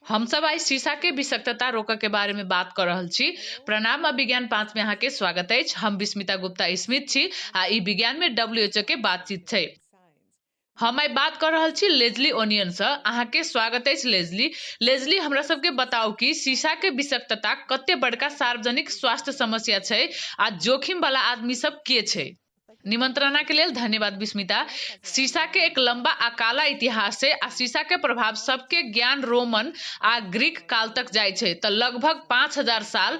हम सब आई शीशा के विषाक्तता रोकऽ के बारे में बात कर रहल छी। प्रणाम आ विज्ञान 5 में अहाँ के स्वागत अछि। हम विस्मिता गुप्ता स्मिथ छी आ ई विज्ञान में WHO के बातचीत छै। हम आई बात कर रहल छी लेजली ओनियन से। अहाँ के स्वागत अछि लेजली हमरा सबके बताउ कि शीशा के विषाक्तता कते बड़का सार्वजनिक स्वास्थ्य समस्या छै आ जोखिम वाला आदमी सब के छै। निमंत्रणा के लेल धन्यवाद विस्मिता। शीशा के एक लंबा आ काला इतिहास है आ शीशा के प्रभाव सबके ज्ञान रोमन आ ग्रीक काल तक जाय छै त लगभग 5000 साल।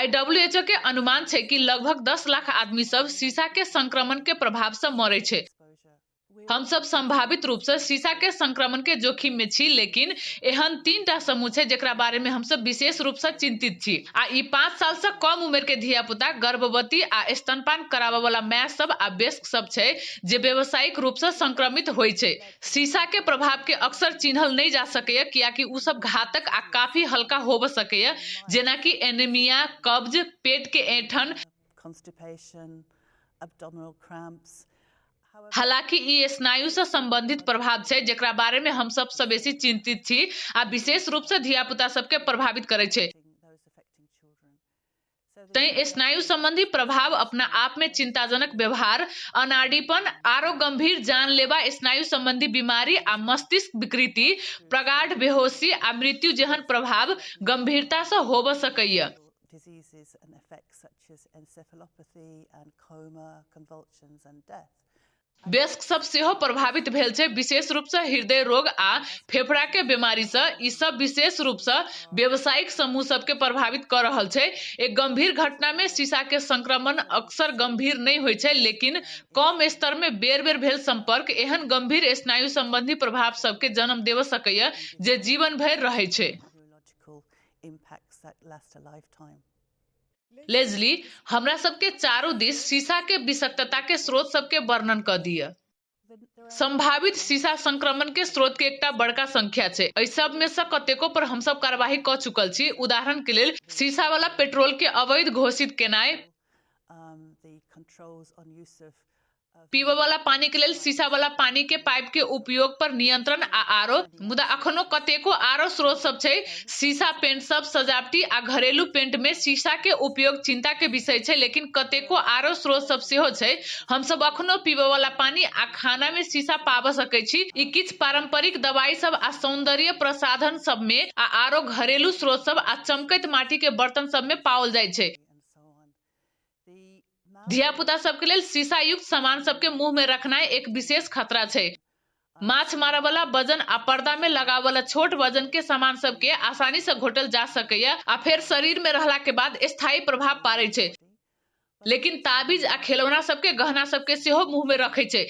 WHO के अनुमान छै कि लगभग 10 लाख आदमी सब शीशा के संक्रमण के प्रभाव से मरे छै। हम सब संभावित रूप से शीशा के संक्रमण के जोखिम में छी, लेकिन एहन 3टा समूह छै जेकरा बारे में हम सब विशेष रूप से चिंतित छी। आ ई 5 साल से कम उम्र के धिया पुता, गर्भवती आ स्तनपान कराबे वाला माय सब आ वयस्क सब छै जे व्यावसायिक रूप से संक्रमित होय छै। शीशा के प्रभाव के अक्सर चिन्हल नहीं जा सकैया कियाकि उ सब घातक आ काफी हल्का होब सकैया, जेना कि एनीमिया, कब्ज, पेट के ऐंठन। हालांकि ई स्नायु से संबंधित प्रभाव छै जेकरा बारे में हम सब बेसी चिंतित छी आ विशेष रूप से धिया पुता सबके प्रभावित करे छै। तई स्नायु संबंधी प्रभाव अपना आप में चिंताजनक व्यवहार, अनाड़ीपन, आरो गंभीर जानलेवा स्नायु संबंधी बीमारी आ मस्तिष्क विकृति, प्रगाढ़ बेहोशी आ मृत्यु जेहन प्रभाव गंभीरता से होब सकैया। वयस्क सब सेहो प्रभावित भेल छै, विशेष रूप से हृदय रोग आ फेफड़ा के बीमारी से। ई सब विशेष रूप से व्यावसायिक समूह सब के प्रभावित कर रहल छै। एक गंभीर घटना में शीशा के संक्रमण अक्सर गंभीर नहीं होय छै, लेकिन कम स्तर में बेर-बेर भेल संपर्क एहन गंभीर स्नायु संबंधी प्रभाव सब के जन्म देव सकैया जे जीवन भर रहै छै। लेजली, हमरा सबके चारों दिस शीशा के विषाक्तता के स्रोत सबके वर्णन कर दिया। संभावित शीशा संक्रमण के स्रोत के एकटा बड़का संख्या छै। एहि सब में से कतेको पर हम सब कार्यवाही क चुकल छी। उदाहरण के लेल शीशा वाला पेट्रोल के अवैध घोषित केनाय, पीबे वाला पानी के लेल शीशा वाला पानी के पाइप के उपयोग पर नियंत्रण आ आरो। मुदा अखनो कतेको आरो स्रोत सब छै। शीशा पेंट सब, सजावटी आ घरेलू पेंट में शीशा के उपयोग चिंता के विषय छै, लेकिन कतेको आरो स्रोत सब सेहो छै। हम सब अखनो पीबे वाला पानी आ खाना में शीशा पाब सकै छी। ई किछ पारंपरिक दवाई सब आ सौंदर्य प्रसाधन सब में आ आरो घरेलू स्रोत सब आ चमकैत माटी के बर्तन सब में पाओल जाय छै। धिया पुता सबके लेल शीशा युक्त सामान सबके मुंह में रखनाय एक विशेष खतरा छै। माछ मारे वाला वजन आ पर्दा में लगावे वाला छोट वजन के सामान सबके आसानी से घोटल जा सकैया आ फिर शरीर में रहला के बाद स्थायी प्रभाव पारै छै। लेकिन ताबीज आ खिलौना सबके, गहना सबके सेहो मुंह में रखै छै।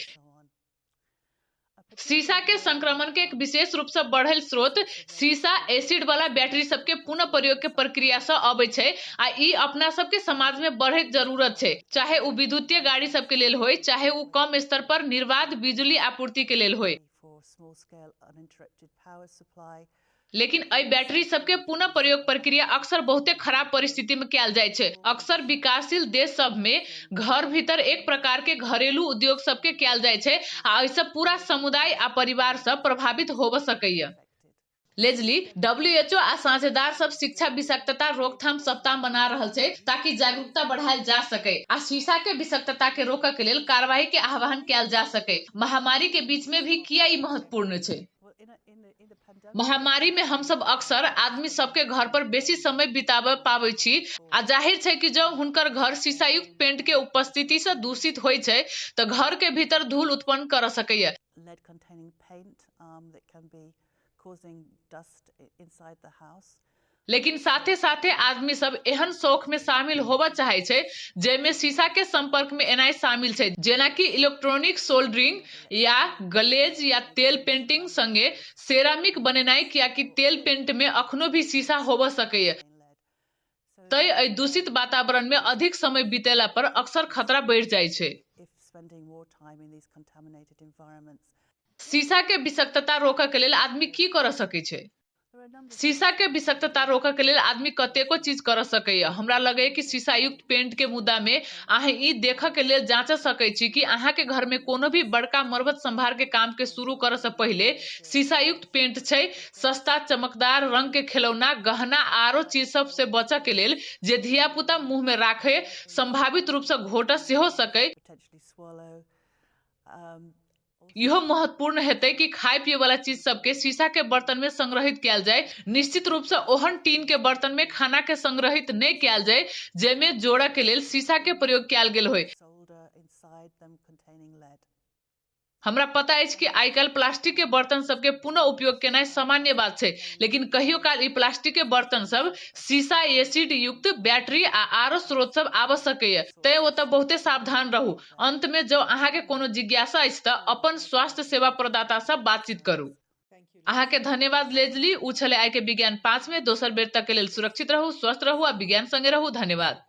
शीशा के संक्रमण के एक विशेष रूप से बढ़ल स्रोत शीशा एसिड वाला बैटरी सबके पुनः प्रयोग के प्रक्रिया से आबै छै आ ई अपना सबके समाज में बढ़ैत जरूरत छै, चाहे उ विद्युतीय गाड़ी सबके लेल होय, चाहे उ कम स्तर पर निर्बाध बिजली आपूर्ति के लेल होय। लेकिन अई बैटरी सबके पुनः प्रयोग प्रक्रिया अक्सर बहुते खराब परिस्थिति में कैल जाय छै। अक्सर विकासशील देश सब में घर भीतर एक प्रकार के घरेलू उद्योग सबके कैल जाय छै आ ऐसे पूरा समुदाय आ परिवार सब प्रभावित होब सकैया। लेजली, WHO आ साझेदार सब शिक्षा विषाक्तता रोकथाम सप्ताह मना रहल छै ताकि जागरूकता बढ़ायल जा सके आ शीशा के विषाक्तता के रोकऽ के लेल कार्रवाई के आह्वान कैल जा सके। महामारी के बीच में भी किया ई महत्वपूर्ण छै? महामारी में हम सब अक्सर आदमी सबके घर पर बेसी समय बिताबे पाबै छी आ जाहिर छै कि जब हुनकर घर शीशा युक्त पेंट के उपस्थिति से दूषित होय छै तो घर के भीतर धूल उत्पन्न कर सकैया। लेकिन साथे साथे आदमी सब एहन शौक में शामिल होबा चाहे छै जेमे शीशा के संपर्क में एनाय शामिल छै, जेना कि इलेक्ट्रॉनिक सोल्डरिंग या ग्लेज या तेल पेंटिंग संगे सेरामिक बनेनाय, कियाकि तेल पेंट में अखनो भी शीशा होब सकैया। तय एहि दूषित वातावरण में अधिक समय बितेला पर अक्सर खतरा बढ़ जाय छै। शीशा के विषाक्तता रोकऽ के लेल आदमी की कर सकै छै? शीशा के विषाक्तता रोकऽ के लेल आदमी कतेको चीज कर सकैय। हमरा लगे कि शीशा युक्त पेंट के मुद्दा में अहाँ ई देखऽ के लेल जांच सकै छी कि अहाँ के घर में कोनो भी बड़का मरम्मत संभार के काम के शुरू करऽ से पहले शीशा युक्त पेंट छै। सस्ता चमकदार रंग के खिलौना, गहना आरो चीज सब से बचऽ के लेल जे धिया पुता मुंह में राखे, संभावित रूप से घोटऽ सेहो सकै। यह महत्वपूर्ण हेतै कि खाए पिए वाला चीज सबके शीशा के बर्तन में संग्रहित किया जाए। निश्चित रूप से ओहन टीन के बर्तन में खाना के संग्रहित नहीं किया जाए जेमे जोड़ा के लेल शीशा के प्रयोग किया गेल होय। हमरा पता है कि आजकल प्लास्टिक के बर्तन सबके पुनः उपयोग केनाइ सामान्य बात है, लेकिन कहियो काल ई प्लास्टिक के बर्तन सब शीशा, एसिड युक्त बैटरी आरो स्रोत सब आवश्यक है, तय ओतऽ बहुते सावधान रहू। अंत में जब अहाँ के कोनो जिज्ञासा अछि तऽ अपन स्वास्थ्य सेवा प्रदाता से बातचीत करू। अहाँ के धन्यवाद लेजली। उ छले आइ के विज्ञान 5 में। दोसर बेर तक के लेल सुरक्षित रहू, स्वस्थ रहू आ विज्ञान संगे रहू। धन्यवाद।